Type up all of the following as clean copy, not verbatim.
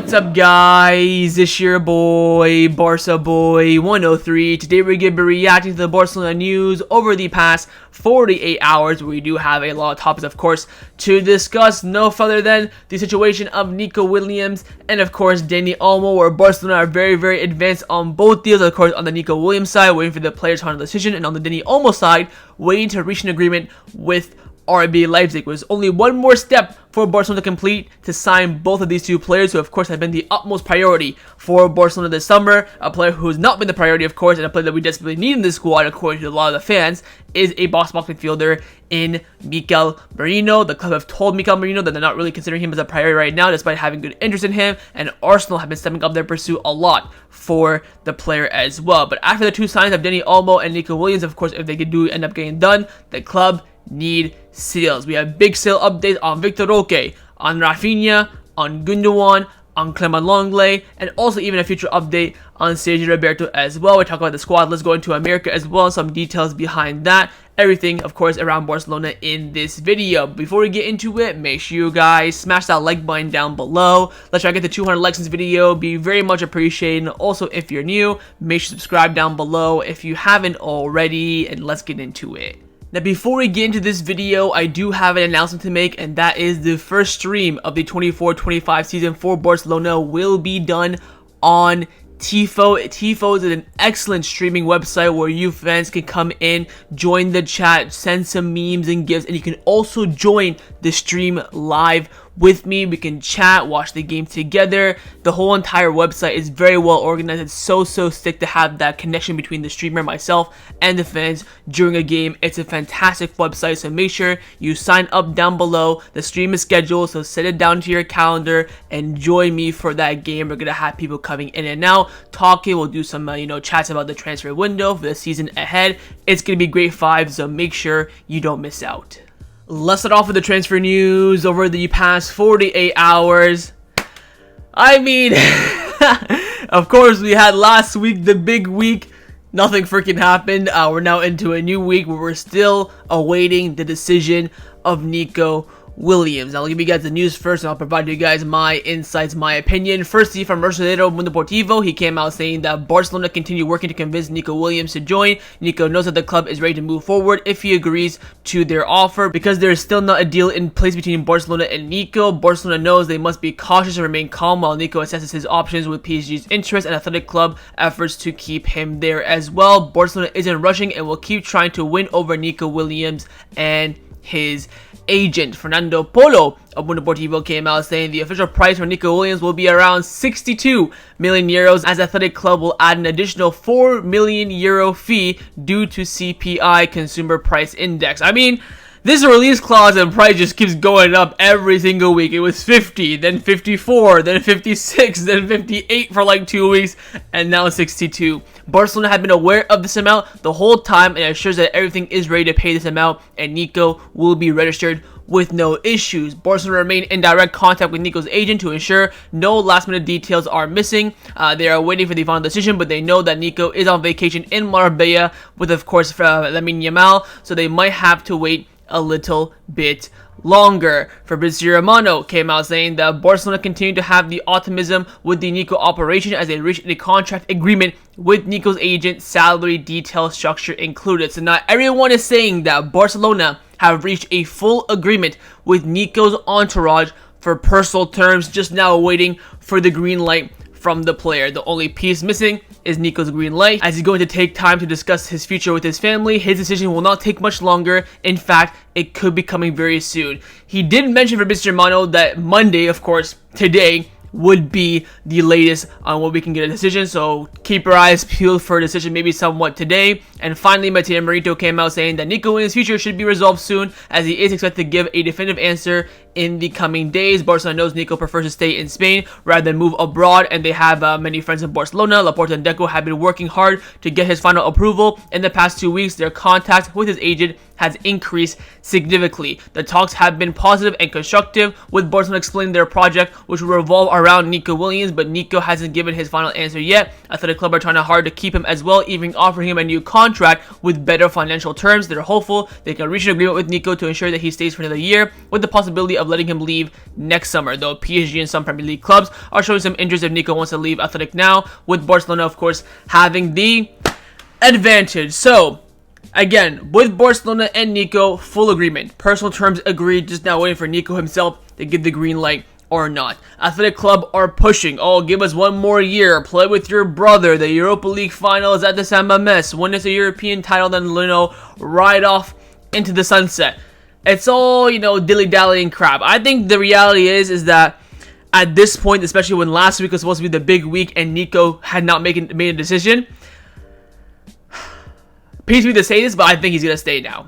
What's up, guys? It's your boy, BarcaBoy 103. Today we're going to be reacting to the Barcelona news over the past 48 hours. We do have a lot of topics, of course, to discuss. No further than the situation of Nico Williams and, of course, Dani Olmo, where Barcelona are very advanced on both deals. Of course, on the Nico Williams side, waiting for the player's final decision, and on the Dani Olmo side, waiting to reach an agreement with RB Leipzig. Was only one more step for Barcelona to complete to sign both of these two players, who of course have been the utmost priority for Barcelona this summer. A player who has not been the priority, of course, and a player that we desperately need in this squad, according to a lot of the fans, is a box-to-box midfielder in Mikel Merino. The club have told Mikel Merino that they're not really considering him as a priority right now, despite having good interest in him, and Arsenal have been stepping up their pursuit a lot for the player as well. But after the two signs of Dani Olmo and Nico Williams, of course, if they do end up getting done, the club need sales. We have big sale updates on Vitor Roque, on Raphinha, on Gundogan, on Clement Lenglet, and also even a future update on Sergi Roberto as well. We talk about the squad list going to America as well, some details behind that. Everything, of course, around Barcelona in this video. Before we get into it, make sure you guys smash that like button down below. Let's try to get to 200 likes in this video. Be very much appreciated. And also, if you're new, make sure to subscribe down below if you haven't already, and let's get into it. Now, before we get into this video, I do have an announcement to make, and that is the first stream of the 24-25 season for Barcelona will be done on Tifo. Tifo is an excellent streaming website where you fans can come in, join the chat, send some memes and gifts, and you can also join the stream live with me. We can chat, watch the game together. The whole entire website is very well organized. It's so sick to have that connection between the streamer, myself, and the fans during a game. It's a fantastic website, so make sure you sign up down below. The stream is scheduled, so set it down to your calendar and join me for that game. We're gonna have people coming in and out, talking. We'll do some chats about the transfer window for the season ahead. It's gonna be great vibes, so make sure you don't miss out. Let's start off with the transfer news over the past 48 hours. I mean, of course, we had last week, the big week. Nothing freaking happened. We're now into a new week where we're still awaiting the decision of Nico Williams. I'll give you guys the news first, and I'll provide you guys my insights, my opinion. Firstly, from Referral Mundo Deportivo, he came out saying that Barcelona continue working to convince Nico Williams to join. Nico knows that the club is ready to move forward if he agrees to their offer, because there is still not a deal in place between Barcelona and Nico. Barcelona knows they must be cautious and remain calm while Nico assesses his options with PSG's interest and athletic club efforts to keep him there as well. Barcelona isn't rushing and will keep trying to win over Nico Williams and his agent. Fernando Polo of Mundo Deportivo came out saying the official price for Nico Williams will be around 62 million euros, as Athletic Club will add an additional 4 million euro fee due to CPI, Consumer Price Index. I mean, this release clause and price just keeps going up every single week. It was 50, then 54, then 56, then 58 for like 2 weeks, and now 62. Barcelona had been aware of this amount the whole time and assures that everything is ready to pay this amount, and Nico will be registered with no issues. Barcelona remain in direct contact with Nico's agent to ensure no last-minute details are missing. They are waiting for the final decision, but they know that Nico is on vacation in Marbella with, of course, Lamine Yamal, so they might have to wait a little bit longer. Fabrizio Romano came out saying that Barcelona continue to have the optimism with the Nico operation as they reached a contract agreement with Nico's agent, salary detail structure included. So now everyone is saying that Barcelona have reached a full agreement with Nico's entourage for personal terms, just now waiting for the green light from the player. The only piece missing is Nico's green light, as he's going to take time to discuss his future with his family. His decision will not take much longer. In fact, it could be coming very soon. He did mention for Mr. Romano that Monday, of course, today, would be the latest on when we can get a decision, so keep your eyes peeled for a decision maybe somewhat today. And finally, Mikel Merino came out saying that Nico Williams' future should be resolved soon, as he is expected to give a definitive answer in the coming days. Barcelona knows Nico prefers to stay in Spain rather than move abroad, and they have many friends in Barcelona. Laporta and Deco have been working hard to get his final approval. In the past 2 weeks, their contact with his agent has increased significantly. The talks have been positive and constructive, with Barcelona explaining their project, which will revolve around Nico Williams, but Nico hasn't given his final answer yet. Athletic Club are trying hard to keep him as well, even offering him a new contract with better financial terms. They're hopeful they can reach an agreement with Nico to ensure that he stays for another year, with the possibility of letting him leave next summer, though PSG and some Premier League clubs are showing some interest if Nico wants to leave Athletic now, with Barcelona, of course, having the advantage. So, again, with Barcelona and Nico, full agreement. Personal terms agreed, just now waiting for Nico himself to give the green light or not. Athletic Club are pushing. Oh, give us one more year. Play with your brother. The Europa League finals at the San Mamés. Win us a European title, then, ride off into the sunset. It's all, dilly-dallying crap. I think the reality is that at this point, especially when last week was supposed to be the big week and Nico had not made a decision, pains me to say this, but I think he's gonna stay now.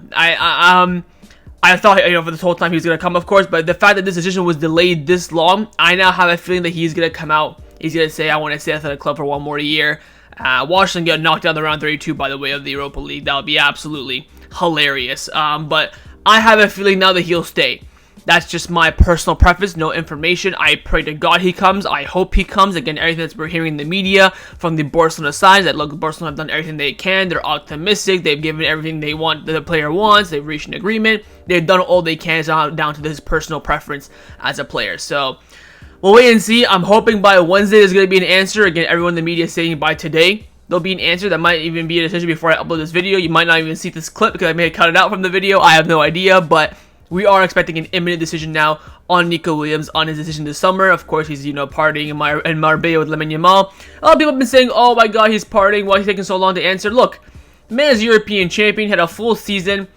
I thought, for this whole time he was gonna come, of course, but the fact that this decision was delayed this long, I now have a feeling that he's gonna come out. He's gonna say, I want to stay at the club for one more year. Watch them get knocked down the round 32, by the way, of the Europa League. That would be absolutely hilarious. But I have a feeling now that he'll stay. That's just my personal preference, no information. I pray to God he comes. I hope he comes. Again, everything that we're hearing in the media from the Barcelona side, that look, Barcelona have done everything they can. They're optimistic. They've given everything they want, the player wants. They've reached an agreement. They've done all they can. It's down to his personal preference as a player. So we'll wait and see. I'm hoping by Wednesday there's going to be an answer. Again, everyone in the media is saying by today there'll be an answer. That might even be a decision before I upload this video. You might not even see this clip because I may have cut it out from the video. I have no idea, but we are expecting an imminent decision now on Nico Williams on his decision this summer. Of course, he's, partying in Marbella with Lamine Yamal. A lot of people have been saying, oh my god, he's partying. Why is he taking so long to answer? Look, the man is European champion, had a full season.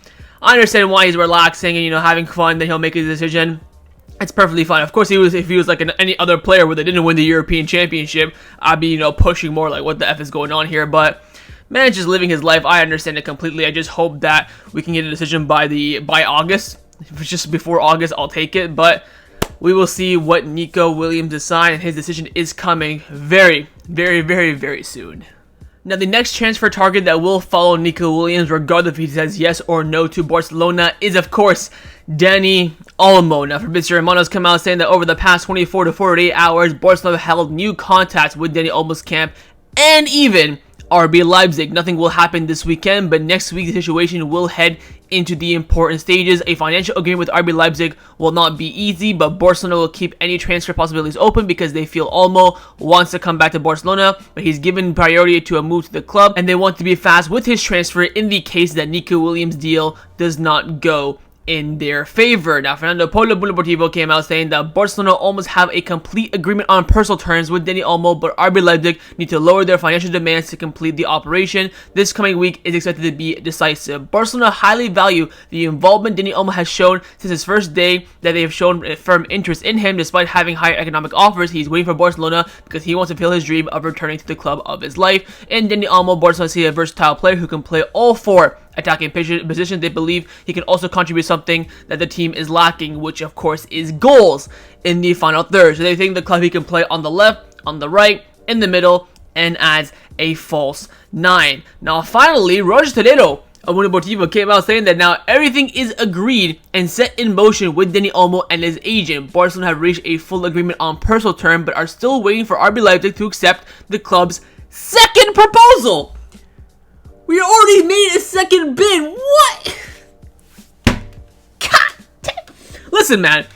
I understand why he's relaxing and, having fun, then he'll make his decision. It's perfectly fine. Of course, if he was like any other player where they didn't win the European Championship, I'd be, pushing more like, what the F is going on here, but man is just living his life. I understand it completely. I just hope that we can get a decision by August. If it's just before August, I'll take it, but we will see what Nico Williams decides, and his decision is coming very, very, very, very soon. Now, the next transfer target that will follow Nico Williams, regardless if he says yes or no to Barcelona, is, of course, Dani Olmo. Now, Fabrizio Romano's come out saying that over the past 24 to 48 hours, Barcelona held new contacts with Dani Olmo's camp, and even RB Leipzig. Nothing will happen this weekend, but next week the situation will head into the important stages. A financial agreement with RB Leipzig will not be easy, but Barcelona will keep any transfer possibilities open because they feel Olmo wants to come back to Barcelona, but he's given priority to a move to the club, and they want to be fast with his transfer in the case that Nico Williams' deal does not go in their favor. Now, Fernando Polo Deportivo came out saying that Barcelona almost have a complete agreement on personal terms with Dani Olmo, but RB Leipzig need to lower their financial demands to complete the operation. This coming week is expected to be decisive. Barcelona highly value the involvement Dani Olmo has shown since his first day, that they have shown firm interest in him despite having higher economic offers. He's waiting for Barcelona because he wants to fulfill his dream of returning to the club of his life. In Dani Olmo, Barcelona see a versatile player who can play all four attacking positions. They believe he can also contribute something that the team is lacking, which of course is goals in the final third. So they think the club he can play on the left, on the right, in the middle, and as a false nine. Now finally, Roger Torero of Mundo Deportivo came out saying that now everything is agreed and set in motion with Dani Olmo and his agent. Barcelona have reached a full agreement on personal terms, but are still waiting for RB Leipzig to accept the club's second proposal. We already made a second bid. What? God damn. Listen, man.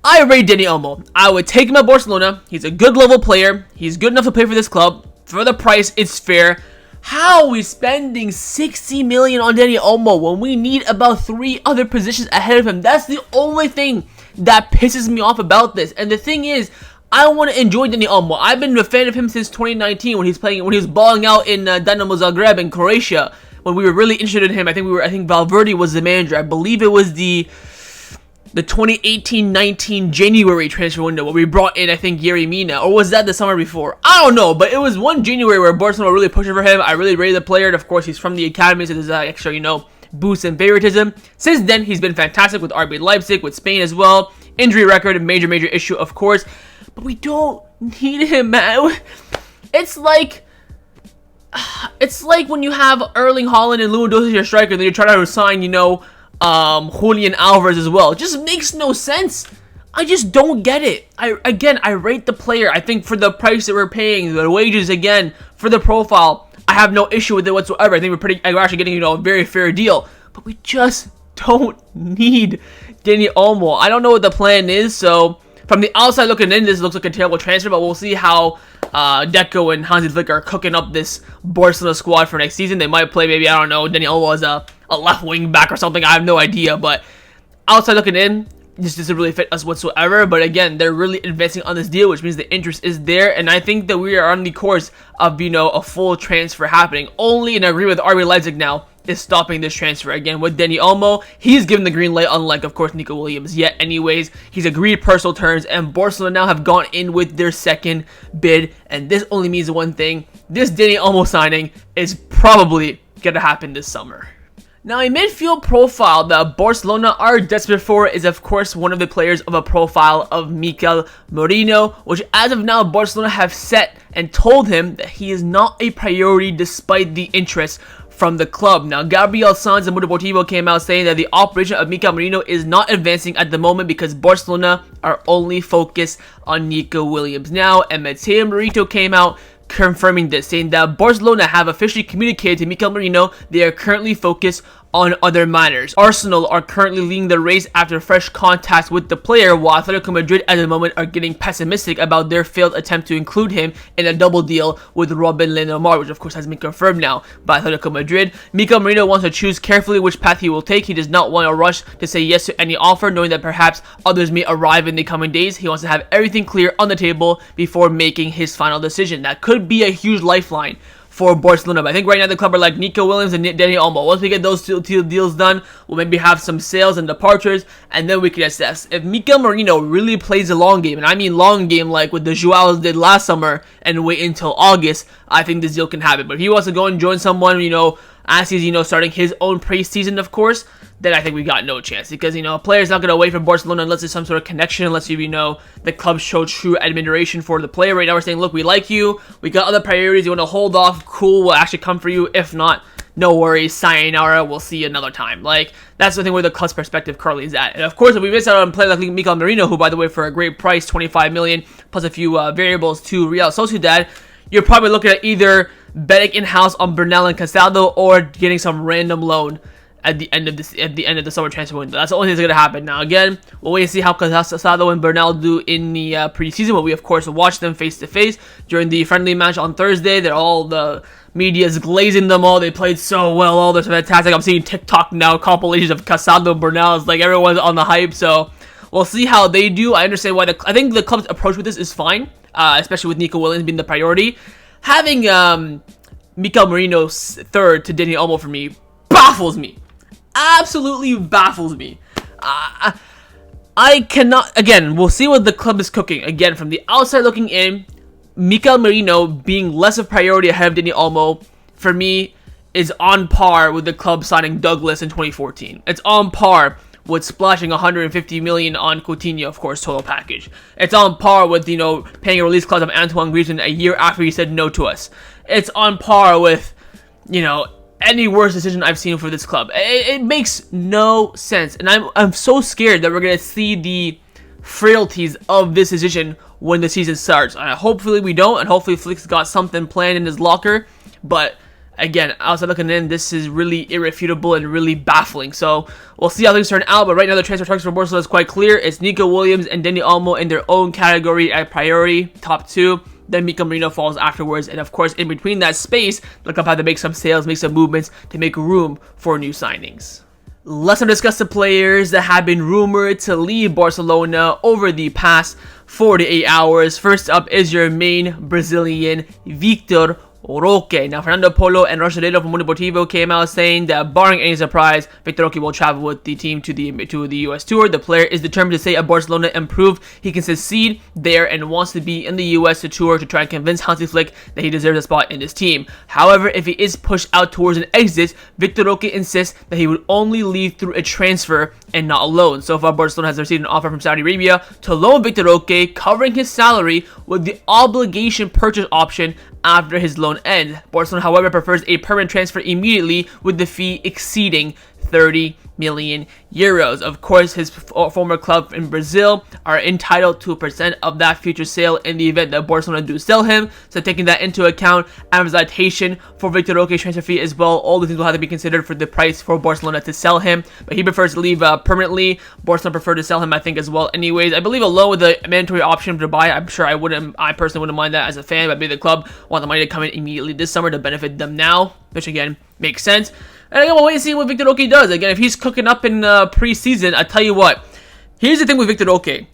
I rate Dani Olmo. I would take him at Barcelona. He's a good level player. He's good enough to play for this club. For the price, it's fair. How are we spending 60 million on Dani Olmo when we need about 3 other positions ahead of him? That's the only thing that pisses me off about this. And the thing is, I want to enjoy Dani Olmo. I've been a fan of him since 2019 when he was balling out in Dinamo Zagreb in Croatia. When we were really interested in him, I think Valverde was the manager. I believe it was the 2018-19 January transfer window where we brought in, I think, Yerry Mina, or was that the summer before? I don't know, but it was one January where Barcelona were really pushing for him. I really rated the player, and of course he's from the academy, so there's that extra, boost and favoritism. Since then, he's been fantastic with RB Leipzig, with Spain as well. Injury record, a major issue, of course. But we don't need him, man. It's like when you have Erling Haaland and Lewandowski as your striker, and then you try to sign, Julian Alvarez as well. It just makes no sense. I just don't get it. I rate the player. I think for the price that we're paying, the wages, again, for the profile, I have no issue with it whatsoever. I think we're actually getting, a very fair deal. But we just don't need Dani Olmo. I don't know what the plan is, so from the outside looking in, this looks like a terrible transfer, but we'll see how Deco and Hansi Flick are cooking up this Barcelona squad for next season. They might play, maybe, I don't know, Dani Olmo as a left wing back or something. I have no idea, but outside looking in, this doesn't really fit us whatsoever. But again, they're really advancing on this deal, which means the interest is there, and I think that we are on the course of, a full transfer happening. Only in agreement with RB Leipzig now is stopping this transfer. Again, with Dani Olmo, he's given the green light, unlike, of course, Nico Williams. Yet, anyways, he's agreed personal terms, and Barcelona now have gone in with their second bid, and this only means one thing. This Dani Olmo signing is probably going to happen this summer. Now, a midfield profile that Barcelona are desperate for is, of course, one of the players of a profile of Mikel Merino, which as of now, Barcelona have set and told him that he is not a priority despite the interest from the club. Now, Gabriel Sanz and Mundo Deportivo came out saying that the operation of Mikel Merino is not advancing at the moment because Barcelona are only focused on Nico Williams. Now, and Mateo Merito came out confirming this, saying that Barcelona have officially communicated to Mikel Merino they are currently focused on other matters. Arsenal are currently leading the race after fresh contacts with the player, while Atletico Madrid at the moment are getting pessimistic about their failed attempt to include him in a double deal with Robin Lenormand, which of course has been confirmed now by Atletico Madrid. Mikel Merino wants to choose carefully which path he will take. He does not want to rush to say yes to any offer, knowing that perhaps others may arrive in the coming days. He wants to have everything clear on the table before making his final decision. That could be a huge lifeline for Barcelona, but I think right now the club are like Nico Williams and Dani Olmo. Once we get those two deals done, we'll maybe have some sales and departures, and then we can assess. If Mikel Merino really plays a long game, and I mean long game like what the Joaos did last summer, and wait until August, I think this deal can happen. But if he wants to go and join someone, as he's, starting his own preseason, of course, then I think we got no chance. Because, a player's not going to wait for Barcelona unless there's some sort of connection, unless the club show true admiration for the player. Right now we're saying, look, we like you, we got other priorities, you want to hold off, cool, we'll actually come for you. If not, no worries, sayonara, we'll see you another time. Like, that's the thing where the club's perspective currently is at. And of course, if we miss out on a player like Mikel Merino, who, by the way, for a great price, 25 million, plus a few variables to Real Sociedad, you're probably looking at either betting in-house on Bernal and Casado or getting some random loan at the end of the summer transfer window. That's the only thing that's going to happen. Now, again, we'll wait and see how Casado and Bernal do in the preseason, but we, of course, watch them face-to-face during the friendly match on Thursday. They're all, the media is glazing them all. They played so well. All they're fantastic. I'm seeing TikTok now, compilations of Casado and Bernal. It's like everyone's on the hype, so we'll see how they do. I understand why I think the club's approach with this is fine, especially with Nico Williams being the priority. Having Mikel Merino third to Dani Olmo for me baffles me. Absolutely baffles me. I cannot, again, we'll see what the club is cooking. Again, from the outside looking in, Mikel Merino being less of a priority ahead of Dani Olmo, for me, is on par with the club signing Douglas in 2014. It's on par with splashing 150 million on Coutinho, of course, total package. It's on par with, paying a release clause of Antoine Griezmann a year after he said no to us. It's on par with, any worse decision I've seen for this club. It makes no sense, and I'm so scared that we're gonna see the frailties of this decision when the season starts. Hopefully we don't, and hopefully Flick's got something planned in his locker. But again, outside looking in, this is really irrefutable and really baffling. So we'll see how things turn out. But right now the transfer targets for Barcelona is quite clear. It's Nico Williams and Dani Olmo in their own category at priority, top two. Then Mikel Merino falls afterwards, and of course, in between that space, the club had to make some sales, make some movements to make room for new signings. Let's now discuss the players that have been rumored to leave Barcelona over the past 48 hours. First up is your main Brazilian, Vitor Roque. Now, Fernando Polo and Rochadelo from Mundo Deportivo came out saying that, barring any surprise, Vitor Roque will travel with the team to the U.S. tour. The player is determined to stay at Barcelona and prove he can succeed there and wants to be in the U.S. to tour to try and convince Hansi Flick that he deserves a spot in this team. However, if he is pushed out towards an exit, Vitor Roque insists that he would only leave through a transfer and not a loan. So far, Barcelona has received an offer from Saudi Arabia to loan Vitor Roque, covering his salary with the obligation purchase option after his loan ends. Barcelona, however, prefers a permanent transfer immediately, with the fee exceeding 30 million euros. Of course, his former club in Brazil are entitled to a percent of that future sale in the event that Barcelona do sell him. So taking that into account, amortization for Vitor Roque's transfer fee as well, all the things will have to be considered for the price for Barcelona to sell him. But he prefers to leave permanently. Barcelona prefer to sell him, I think, as well. Anyways, I believe alone with the mandatory option to buy, I'm sure I personally wouldn't mind that as a fan, but maybe the club want the money to come in immediately this summer to benefit them now, which again makes sense. And again, we'll wait and see what Vitor Roque does. Again, if he's cooking up in preseason, I tell you what. Here's the thing with Vitor Roque.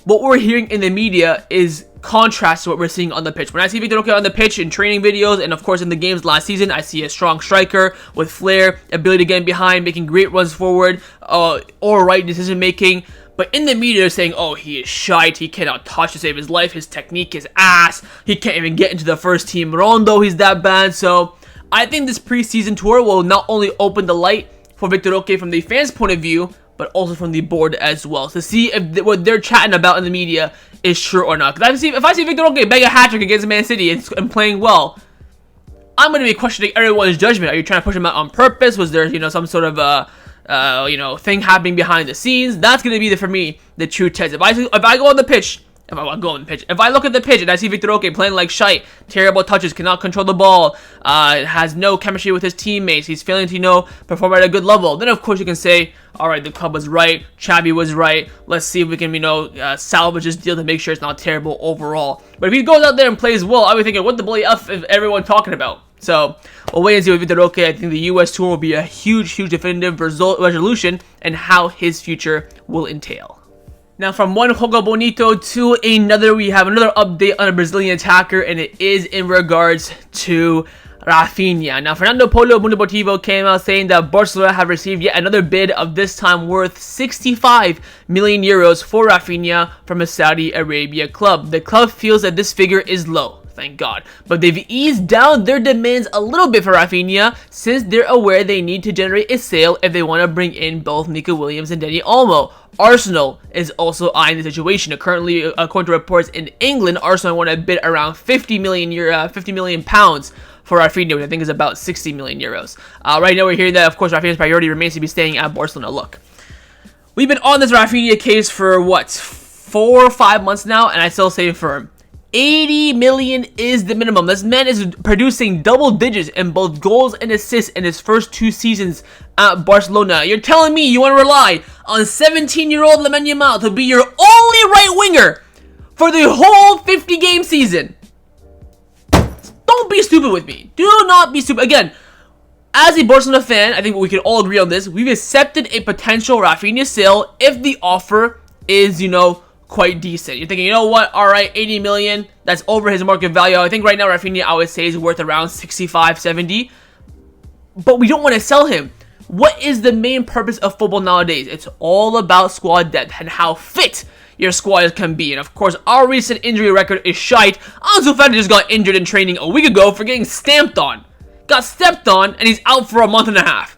What we're hearing in the media is contrast to what we're seeing on the pitch. When I see Vitor Roque on the pitch in training videos and of course in the games last season, I see a strong striker with flair, ability to get in behind, making great runs forward, all right decision making. But in the media, they're saying, oh, he is shite, he cannot touch to save his life, his technique is ass, he can't even get into the first team Rondo, he's that bad. So I think this preseason tour will not only open the light for Vitor Roque from the fans' point of view, but also from the board as well, to see if what they're chatting about in the media is true or not. Because if I see Vitor Roque bag a hat-trick against Man City and playing well, I'm going to be questioning everyone's judgment. Are you trying to push him out on purpose? Was there, some sort of thing happening behind the scenes? That's going to be, for me, the true test. If I go on the pitch, if I look at the pitch and I see Vitor Roque playing like shite, terrible touches, cannot control the ball, has no chemistry with his teammates, he's failing to, perform at a good level, then of course you can say, alright, the club was right, Xavi was right, let's see if we can, salvage this deal to make sure it's not terrible overall. But if he goes out there and plays well, I'll be thinking, what the bloody F is everyone talking about? So, we'll wait and see with Vitor Roque. I think the US tour will be a huge definitive resolution and how his future will entail. Now, from one Jogo Bonito to another, we have another update on a Brazilian attacker, and it is in regards to Raphinha. Now, Fernando Polo Mundo Deportivo came out saying that Barcelona have received yet another bid of this time worth 65 million euros for Raphinha from a Saudi Arabia club. The club feels that this figure is low. Thank God. But they've eased down their demands a little bit for Raphinha since they're aware they need to generate a sale if they want to bring in both Nico Williams and Dani Olmo. Arsenal is also eyeing the situation. Currently, according to reports in England, Arsenal want to bid around 50 million pounds for Raphinha, which I think is about 60 million euros. Right now, we're hearing that, of course, Raphinha's priority remains to be staying at Barcelona. Look, we've been on this Raphinha case for, 4 or 5 months now, and I still stay firm. 80 million is the minimum. This man is producing double digits in both goals and assists in his first 2 seasons at Barcelona. You're telling me you want to rely on 17-year-old Lamine Yamal to be your only right winger for the whole 50-game season? Don't be stupid with me. Do not be stupid. Again, as a Barcelona fan, I think we can all agree on this. We've accepted a potential Raphinha sale if the offer is, quite decent. You're thinking, you know what? All right, 80 million. That's over his market value. I think right now Raphinha, I would say, is worth around 65, 70. But we don't want to sell him. What is the main purpose of football nowadays? It's all about squad depth and how fit your squad can be. And of course, our recent injury record is shite. Ansu Fati just got injured in training a week ago for getting stamped on. Got stepped on, and he's out for a month and a half.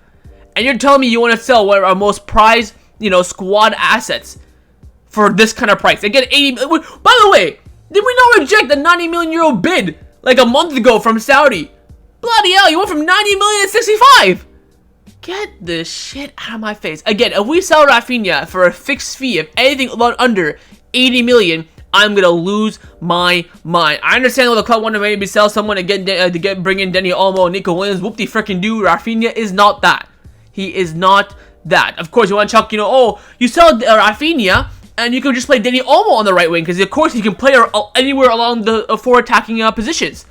And you're telling me you want to sell one of our most prized, squad assets for this kind of price? Again, 80. By the way, did we not reject the 90 million euro bid like a month ago from Saudi? Bloody hell, you went from 90 million to 65. Get this shit out of my face. Again, if we sell Raphinha for a fixed fee of anything under 80 million, I'm gonna lose my mind. I understand why the club want to maybe sell someone to bring in Dani Olmo, Nico Williams. Whoop de freaking do. Raphinha is not that. He is not that. Of course, you want to chuck, you sell Raphinha, and you can just play Dani Olmo on the right wing, because of course he can play anywhere along the 4 attacking positions.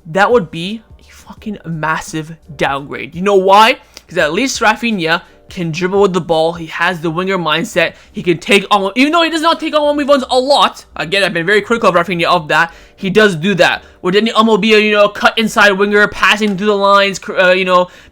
That would be a fucking massive downgrade. You know why? Because at least Raphinha can dribble with the ball. He has the winger mindset. He can take on, even though he does not take on 1v1s a lot. Again, I've been very critical of Raphinha of that. He does do that. Would Dani Olmo be a cut inside winger, passing through the lines,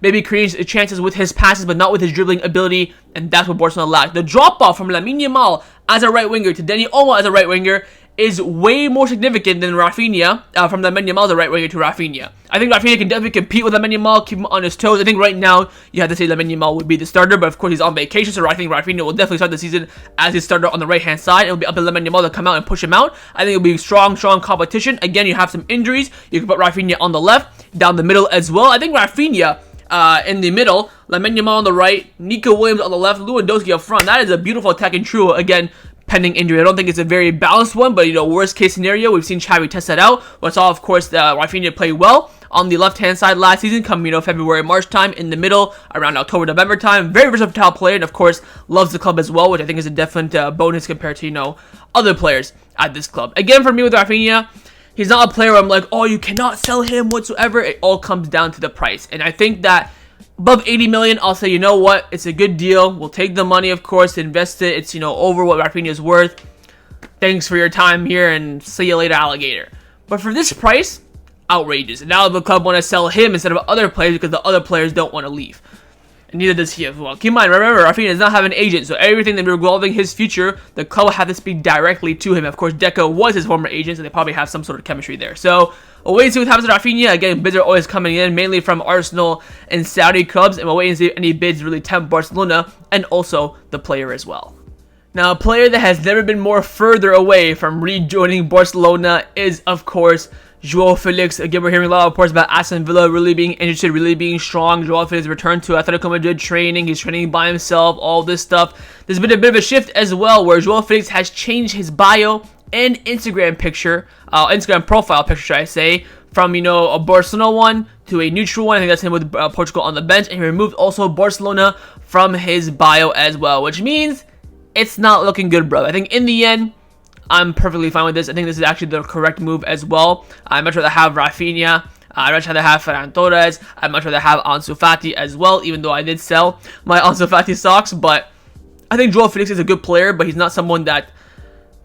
maybe creating chances with his passes, but not with his dribbling ability, and that's what Barcelona lack. The drop off from Lamine Yamal as a right winger to Dani Olmo as a right winger is way more significant than Raphinha, from Lamine Yamal as a right winger to Raphinha. I think Raphinha can definitely compete with Lamine Yamal, keep him on his toes. I think right now, you have to say Lamine Yamal would be the starter, but of course he's on vacation, so I think Raphinha will definitely start the season as his starter on the right-hand side. It'll be up to Lamine Yamal to come out and push him out. I think it'll be strong competition. Again, you have some injuries. You can put Raphinha on the left, down the middle as well. I think Raphinha, in the middle, Lamine Yamal on the right, Nico Williams on the left, Lewandowski up front. That is a beautiful attacking trio. Again, pending injury. I don't think it's a very balanced one, but, worst case scenario, we've seen Xavi test that out. We saw, of course, Raphinha play well on the left-hand side last season, come, February, March time. In the middle, around October, November time. Very versatile player, and, of course, loves the club as well, which I think is a definite bonus compared to, other players at this club. Again, for me with Raphinha, he's not a player where I'm like, oh, you cannot sell him whatsoever. It all comes down to the price. And I think that above 80 million, I'll say, you know what? It's a good deal. We'll take the money, of course, invest it. It's, over what Raphinha is worth. Thanks for your time here, and see you later, alligator. But for this price, outrageous. And now the club want to sell him instead of other players because the other players don't want to leave. And neither does he as well. Keep in mind, remember, Raphinha does not have an agent, so everything that revolving his future, the club will have to speak directly to him. Of course, Deco was his former agent, so they probably have some sort of chemistry there. So, we'll wait and see what happens with Raphinha. Again, bids are always coming in, mainly from Arsenal and Saudi clubs, and we'll wait and see if any bids really tempt Barcelona, and also the player as well. Now, a player that has never been more further away from rejoining Barcelona is, of course, Joao Felix. Again, we're hearing a lot of reports about Aston Villa really being interested, really being strong. Joao Felix returned to Atletico Madrid training. He's training by himself, all this stuff. There's been a bit of a shift as well, where Joao Felix has changed his bio and Instagram picture, Instagram profile picture, should I say, from, a Barcelona one to a neutral one. I think that's him with Portugal on the bench. And he removed also Barcelona from his bio as well, which means it's not looking good, bro. I think in the end, I'm perfectly fine with this. I think this is actually the correct move as well. I'd much rather have Raphinha. I'd much rather have Ferran Torres. I'd much rather have Ansu Fati as well, even though I did sell my Ansu Fati socks. But I think Joao Felix is a good player, but he's not someone that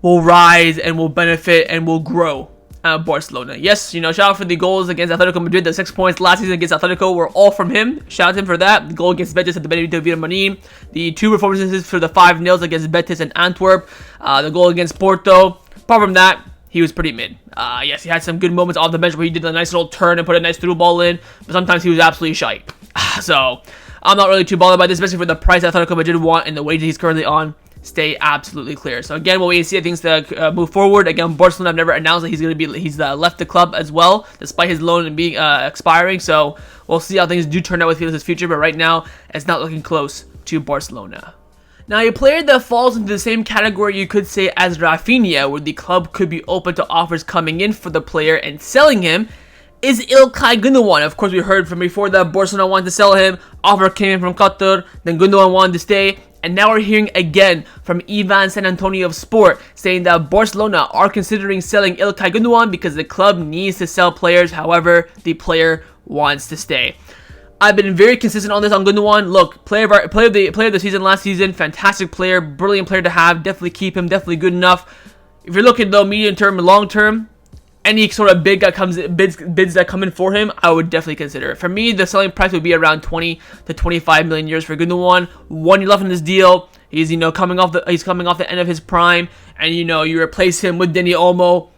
will rise and will benefit and will grow at Barcelona. Yes, shout out for the goals against Atletico Madrid. The 6 points last season against Atletico were all from him. Shout out to him for that. The goal against Betis at the Benito Villamarín. The 2 performances for the 5-0 against Betis and Antwerp. The goal against Porto. Apart from that, he was pretty mid. Yes, he had some good moments off the bench where he did a nice little turn and put a nice through ball in. But sometimes he was absolutely shite. So, I'm not really too bothered by this, especially for the price Atletico Madrid want and the wages he's currently on. Stay absolutely clear. So again, we'll wait and see things to move forward. Again, Barcelona have never announced that he's left the club as well, despite his loan and being expiring. So we'll see how things do turn out with Felix's future. But right now, it's not looking close to Barcelona. Now, a player that falls into the same category, you could say, as Raphinha, where the club could be open to offers coming in for the player and selling him, is Ilkay Gundogan. Of course, we heard from before that Barcelona wanted to sell him. Offer came in from Qatar. Then Gundogan wanted to stay. And now we're hearing again from Ivan San Antonio of Sport saying that Barcelona are considering selling Ilkay Gundogan because the club needs to sell players. However, the player wants to stay. I've been very consistent on this on Gundogan. Look, player of the season last season, fantastic player, brilliant player to have. Definitely keep him, definitely good enough. If you're looking though medium term and long term, any sort of bids that come in for him, I would definitely consider it. For me, the selling price would be around 20 to 25 million euros for Gundogan. 1 year left in this deal. He's coming off the end of his prime, and you replace him with Dani Olmo.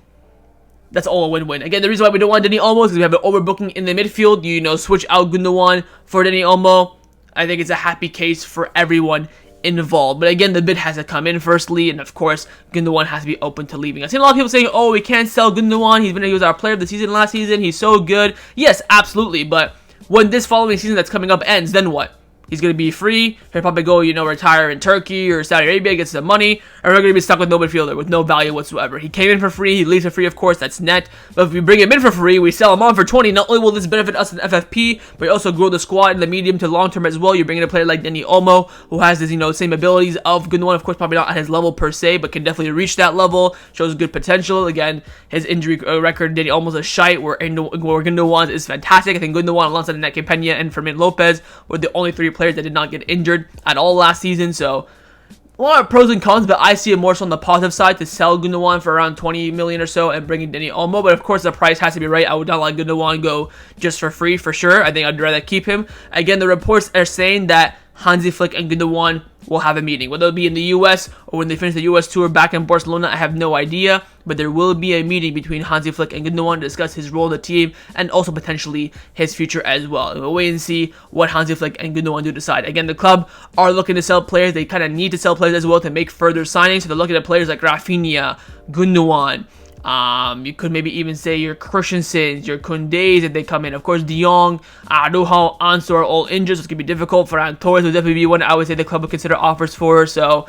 That's all a win-win. Again, the reason why we don't want Dani Olmo is because we have an overbooking in the midfield. Switch out Gundogan for Dani Olmo. I think it's a happy case for everyone involved. But again, the bid has to come in firstly, and of course, Gundogan has to be open to leaving. I've seen a lot of people saying, oh, we can't sell Gundogan. He was our player of the season last season. He's so good. Yes, absolutely. But when this following season that's coming up ends, then what? He's going to be free. He'll probably go, retire in Turkey or Saudi Arabia, get some money. Or we're going to be stuck with no midfielder with no value whatsoever. He came in for free. He leaves for free, of course. That's net. But if we bring him in for free, we sell him on for 20. Not only will this benefit us in FFP, but we also grow the squad in the medium to long term as well. You're bringing a player like Dani Olmo, who has this, same abilities of Gundogan. Of course, probably not at his level per se, but can definitely reach that level. Shows good potential. Again, his injury record, Dani Olmo's a shite, where Gundogan is fantastic. I think Gundogan, alongside Neke Peña and Fermin Lopez, were the only 3 players that did not get injured at all last season. So a lot of pros and cons, but I see it more so on the positive side to sell Gundogan for around 20 million or so and bring in Dani Olmo. But of course, the price has to be right. I would not let Gundogan go just for free, for sure. I think I'd rather keep him. Again, the reports are saying that Hansi Flick and Gundogan will have a meeting. Whether it be in the US or when they finish the US tour back in Barcelona, I have no idea. But there will be a meeting between Hansi Flick and Gundogan to discuss his role in the team and also potentially his future as well. We'll wait and see what Hansi Flick and Gundogan do decide. Again, the club are looking to sell players. They kind of need to sell players as well to make further signings. So they're looking at players like Raphinha, Gundogan, You could maybe even say your Christensens, your Koundés if they come in. Of course, De Jong, Araujo, Ansu are all injured, so it's going to be difficult. Ferran Torres would definitely be one I would say the club would consider offers for. So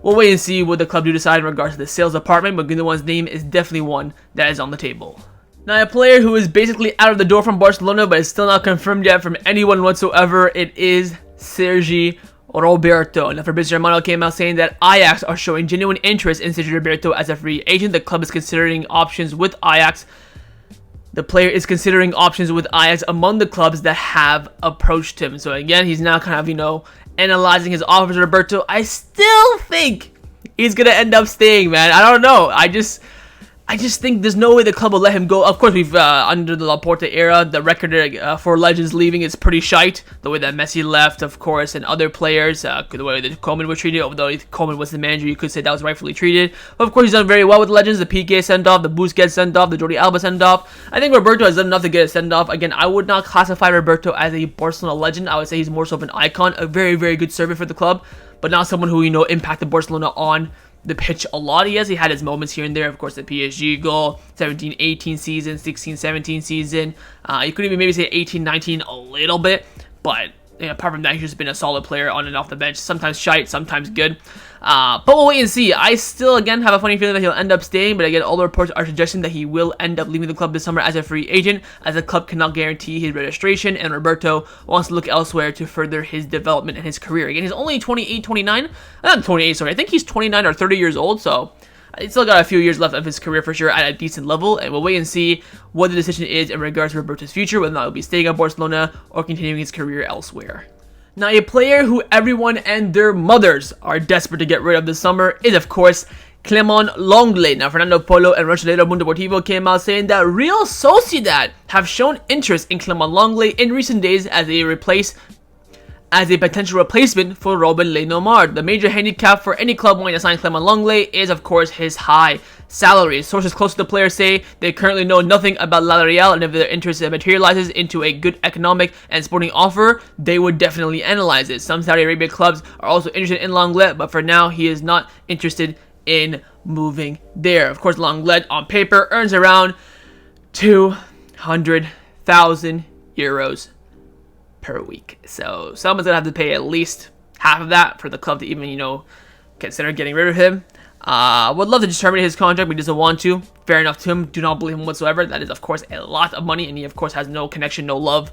we'll wait and see what the club do decide in regards to the sales department, but Gundogan's name is definitely one that is on the table. Now, a player who is basically out of the door from Barcelona, but is still not confirmed yet from anyone whatsoever, it is Sergi Roberto. Now, Fabrizio Romano came out saying that Ajax are showing genuine interest in Sergi Roberto as a free agent. The club is considering options with Ajax. The player is considering options with Ajax among the clubs that have approached him. So again, he's now kind of, analyzing his offers. Roberto, I still think he's gonna end up staying, man. I don't know. I just think there's no way the club will let him go. Of course, we've under the Laporta era, the record for legends leaving is pretty shite. The way that Messi left, of course, and other players, the way that Koeman was treated, although Koeman was the manager, you could say that was rightfully treated. But of course, he's done very well with legends. The PK send-off, the Busquets send-off, the Jordi Alba send-off. I think Roberto has done enough to get a send-off. Again, I would not classify Roberto as a Barcelona legend. I would say he's more so of an icon, a very, very good servant for the club, but not someone who, impacted Barcelona on the pitch a lot. He had his moments here and there. Of course, the PSG goal, 17-18 season, 16-17 season. You could even maybe say 18-19 a little bit, but apart from that, he's just been a solid player on and off the bench. Sometimes shite, sometimes good. But we'll wait and see. I still, again, have a funny feeling that he'll end up staying, but again, all the reports are suggesting that he will end up leaving the club this summer as a free agent, as the club cannot guarantee his registration, and Roberto wants to look elsewhere to further his development and his career. Again, he's only 28, 29. Not 28, sorry. I think he's 29 or 30 years old, so he's still got a few years left of his career for sure at a decent level, and we'll wait and see what the decision is in regards to Roberto's future, whether or not he'll be staying at Barcelona or continuing his career elsewhere. Now, a player who everyone and their mothers are desperate to get rid of this summer is, of course, Clement Lenglet. Now, Fernando Polo and Referral Mundo Deportivo came out saying that Real Sociedad have shown interest in Clement Lenglet in recent days as a potential replacement for Robin Lenomard. The major handicap for any club wanting to sign Clement Lenglet is, of course, his high salary. Sources close to the player say they currently know nothing about La Real, and if their interest materializes into a good economic and sporting offer, they would definitely analyze it. Some Saudi Arabia clubs are also interested in Lenglet, but for now, he is not interested in moving there. Of course, Lenglet on paper earns around 200,000 euros per week. So someone's gonna have to pay at least half of that for the club to even, consider getting rid of him. Would love to just terminate his contract, but he doesn't want to. Fair enough to him. Do not believe him whatsoever. That is, of course, a lot of money, and he, of course, has no connection, no love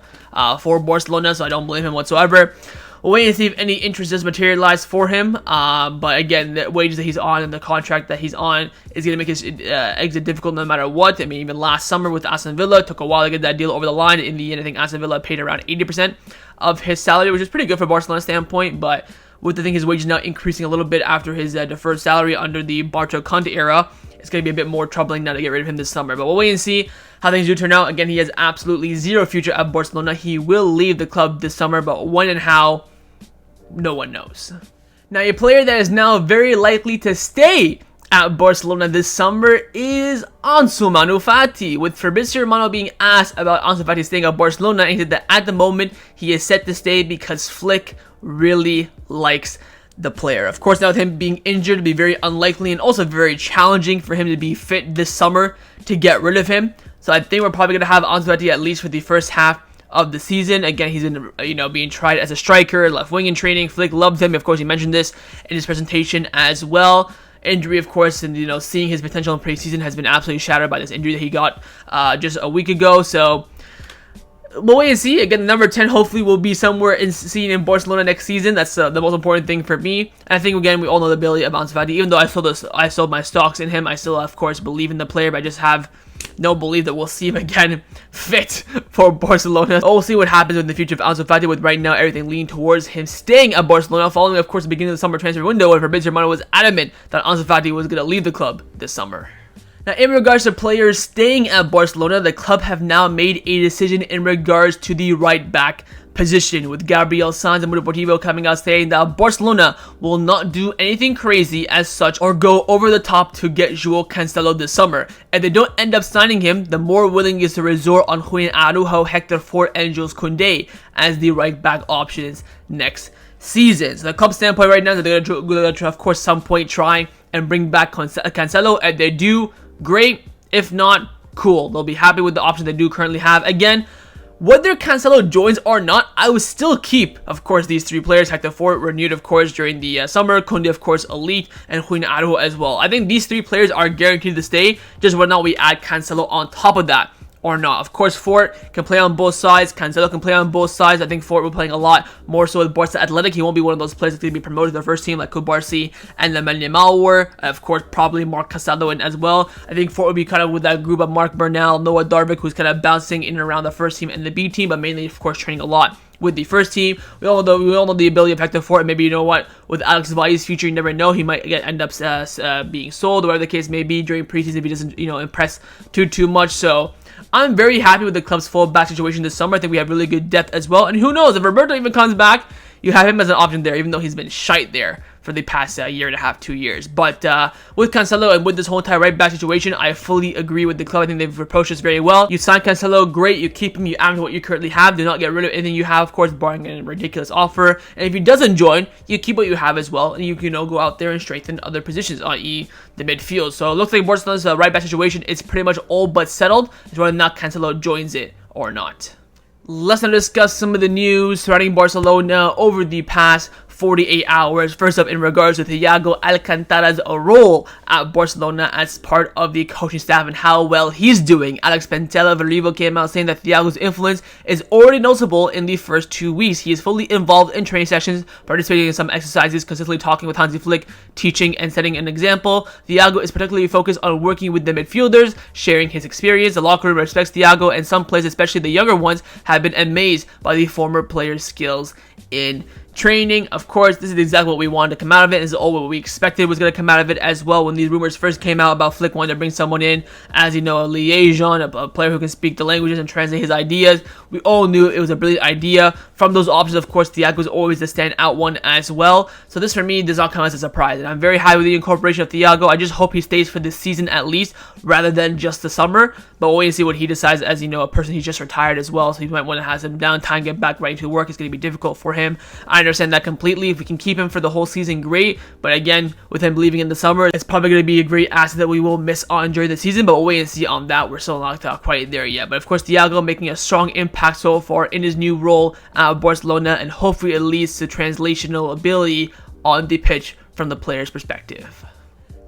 for Barcelona, so I don't blame him whatsoever. We'll wait and see if any interest does materialize for him. But again, the wages that he's on and the contract that he's on is going to make his exit difficult no matter what. I mean, even last summer with Aston Villa, it took a while to get that deal over the line. In the end, I think Aston Villa paid around 80% of his salary, which is pretty good for Barcelona's standpoint. But with his wages now increasing a little bit after his deferred salary under the Barça Conte era, it's going to be a bit more troubling now to get rid of him this summer. But we'll wait and see how things do turn out. Again, he has absolutely zero future at Barcelona. He will leave the club this summer, but when and how, no one knows. Now, a player that is now very likely to stay at Barcelona this summer is Ansu Fati, with Fabrizio Romano being asked about Ansu Fati staying at Barcelona, and he said that at the moment he is set to stay because Flick really likes the player. Of course, now with him being injured, it'd be very unlikely and also very challenging for him to be fit this summer to get rid of him. So I think we're probably going to have Ansu Fati at least for the first half of the season. Again, he's been, being tried as a striker, left wing in training. Flick loves him. Of course, he mentioned this in his presentation as well. Injury, of course, and seeing his potential in preseason has been absolutely shattered by this injury that he got just a week ago. So we'll wait and see. Again, number 10 hopefully will be somewhere seen in Barcelona next season. That's the most important thing for me. And I think, again, we all know the ability of Ansu Fati. Even though I sold my stocks in him, I still, of course, believe in the player, but I just have no belief that we'll see him again fit for Barcelona. We'll see what happens in the future of Ansu Fati, with right now everything leaning towards him staying at Barcelona, following, of course, the beginning of the summer transfer window, where Fabrizio Romano was adamant that Ansu Fati was going to leave the club this summer. Now, in regards to players staying at Barcelona, the club have now made a decision in regards to the right back position, with Gabriel Sanz and Mundo Deportivo coming out saying that Barcelona will not do anything crazy as such or go over the top to get Joao Cancelo this summer. If they don't end up signing him, the more willing is to resort on Julian Araujo, Hector Fort, and Jules Koundé as the right back options next season. So the club's standpoint right now is that they're going to, of course, some point try and bring back Cancelo. If they do, great. If not, cool. They'll be happy with the options they do currently have. Again, whether Cancelo joins or not, I would still keep, of course, these 3 players. Hector Fort renewed, of course, during the summer. Koundé, of course, elite, and Juan Araujo as well. I think these 3 players are guaranteed to stay, just whether or not we add Cancelo on top of that or not. Of course, Fort can play on both sides. Cancelo can play on both sides. I think Fort will be playing a lot more so with Barça Athletic. He won't be one of those players that's going to be promoted to the first team like Kubarsi and Lamine Yamal were. Of course, probably Mark Casado in as well. I think Fort will be kind of with that group of Mark Bernal, Noah Darvik, who's kind of bouncing in and around the first team and the B team, but mainly, of course, training a lot with the first team. We all know the ability of Hector Fort, and maybe, you know what, with Alex Valle's future, you never know, he might end up being sold, or whatever the case may be during preseason if he doesn't, impress too much. So I'm very happy with the club's full-back situation this summer. I think we have really good depth as well, and who knows, if Roberto even comes back, you have him as an option there, even though he's been shite there for the past year and a half, 2 years. But with Cancelo and with this whole entire right back situation, I fully agree with the club. I think they've approached us very well. You sign Cancelo, great. You keep him, you add what you currently have. Do not get rid of anything you have, of course, barring a ridiculous offer. And if he doesn't join, you keep what you have as well, and you can go out there and strengthen other positions, i.e. the midfield. So it looks like Barcelona's right back situation is pretty much all but settled. It's whether or not Cancelo joins it or not. Let's now discuss some of the news surrounding Barcelona over the past 48 hours. First up, in regards to Thiago Alcantara's role at Barcelona as part of the coaching staff and how well he's doing. Alex Pentela of Revolve came out saying that Thiago's influence is already noticeable in the first 2 weeks. He is fully involved in training sessions, participating in some exercises, consistently talking with Hansi Flick, teaching and setting an example. Thiago is particularly focused on working with the midfielders, sharing his experience. The locker room respects Thiago, and some players, especially the younger ones, have been amazed by the former player's skills in training. Of course, this is exactly what we wanted to come out of it. This is all what we expected was going to come out of it as well. When these rumors first came out about Flick wanting to bring someone in as, a liaison, a player who can speak the languages and translate his ideas, we all knew it was a brilliant idea. From those options, of course, Thiago was always the standout one as well. So this, for me, does not come as a surprise. And I'm very happy with the incorporation of Thiago. I just hope he stays for this season at least, rather than just the summer. But we'll wait and see what he decides as, a person he's just retired as well. So he might want to have some downtime, get back right to work. It's going to be difficult for him. I understand that completely. If we can keep him for the whole season, great. But again, with him leaving in the summer, it's probably going to be a great asset that we will miss on during the season. But we'll wait and see on that. We're still not quite there yet. But of course, Thiago making a strong impact so far in his new role at Barcelona, and hopefully it leads to translational ability on the pitch from the player's perspective.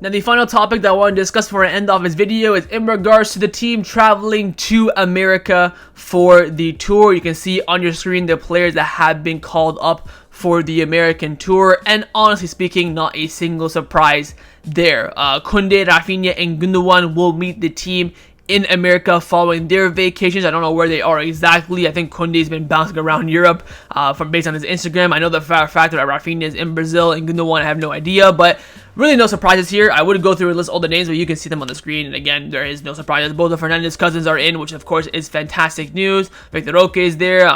Now, the final topic that I want to discuss before I end off this video is in regards to the team traveling to America for the tour. You can see on your screen the players that have been called up for the American tour, and honestly speaking, not a single surprise there. Koundé, Raphinha, and Gundogan will meet the team in America following their vacations. I don't know where they are exactly. I think Koundé's been bouncing around Europe based on his Instagram. I know the fact that Raphinha is in Brazil and Gundogan, I have no idea, but really no surprises here. I would go through and list all the names, but you can see them on the screen. And again, there is no surprises. Both of Fernandez's cousins are in, which of course is fantastic news. Vitor Roque is there.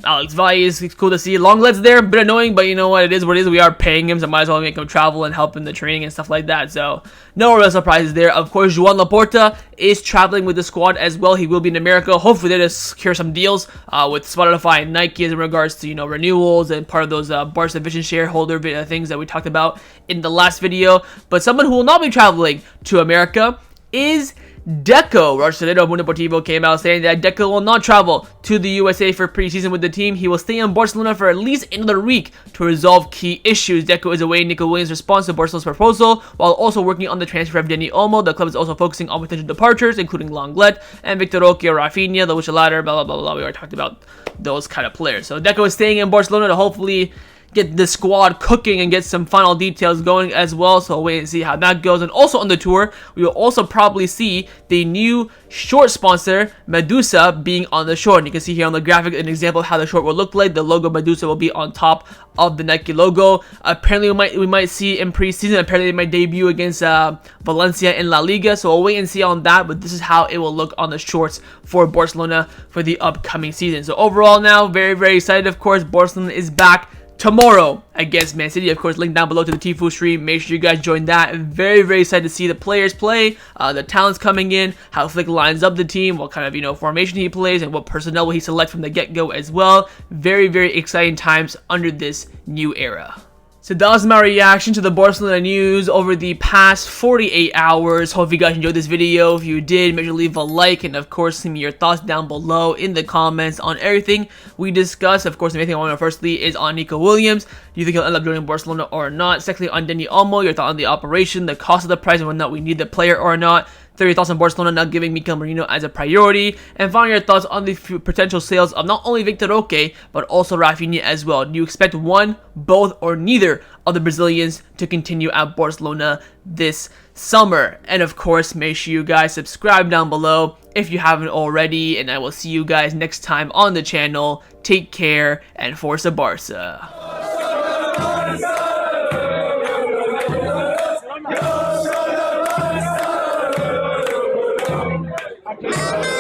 Alex Valles, it's cool to see. Lenglet's there, a bit annoying, but you know what, it is what it is. We are paying him, so might as well make him travel and help in the training and stuff like that. So no real surprises there. Of course, Joan Laporta is traveling with the squad as well. He will be in America. Hopefully they just secure some deals with Spotify and Nike in regards to renewals and part of those Barça Vision shareholder things that we talked about in the last video. But someone who will not be traveling to America is Deco. Rosselero Mundo Deportivo came out saying that Deco will not travel to the USA for preseason with the team. He will stay in Barcelona for at least another week to resolve key issues. Deco is awaiting Nico Williams' response to Barcelona's proposal, while also working on the transfer of Dani Olmo. The club is also focusing on potential departures, including Lenglet and Vitor Roque or Raphinha, which the latter, blah, blah, blah, blah. We already talked about those kind of players. So Deco is staying in Barcelona to hopefully get the squad cooking and get some final details going as well. So wait and see how that goes. And also on the tour, we will also probably see the new short sponsor Medusa being on the short. And you can see here on the graphic an example of how the short will look like. The logo Medusa will be on top of the Nike logo. Apparently we might see in preseason. Apparently they might debut against Valencia in La Liga. So we'll wait and see on that. But this is how it will look on the shorts for Barcelona for the upcoming season. So overall now, very, very excited. Of course, Barcelona is back tomorrow against Man City. Of course, link down below to the Tifo stream. Make sure you guys join that. Very, very excited to see the players play, the talents coming in, how Flick lines up the team, what kind of formation he plays, and what personnel will he select from the get-go as well. Very, very exciting times under this new era. So that was my reaction to the Barcelona news over the past 48 hours. Hope you guys enjoyed this video. If you did, make sure to leave a like, and of course, leave me your thoughts down below in the comments on everything we discussed. Of course, the main thing I want to know firstly is on Nico Williams. Do you think he'll end up joining Barcelona or not? Secondly, on Dani Olmo, your thought on the operation, the cost of the price, and whether or not we need the player or not. Third, your thoughts on Barcelona not giving Mikel Merino as a priority. And finally, your thoughts on the potential sales of not only Vitor Roque, but also Raphinha as well. Do you expect one, both, or neither of the Brazilians to continue at Barcelona this summer? And of course, make sure you guys subscribe down below if you haven't already. And I will see you guys next time on the channel. Take care, and Forza Barça. Yeah.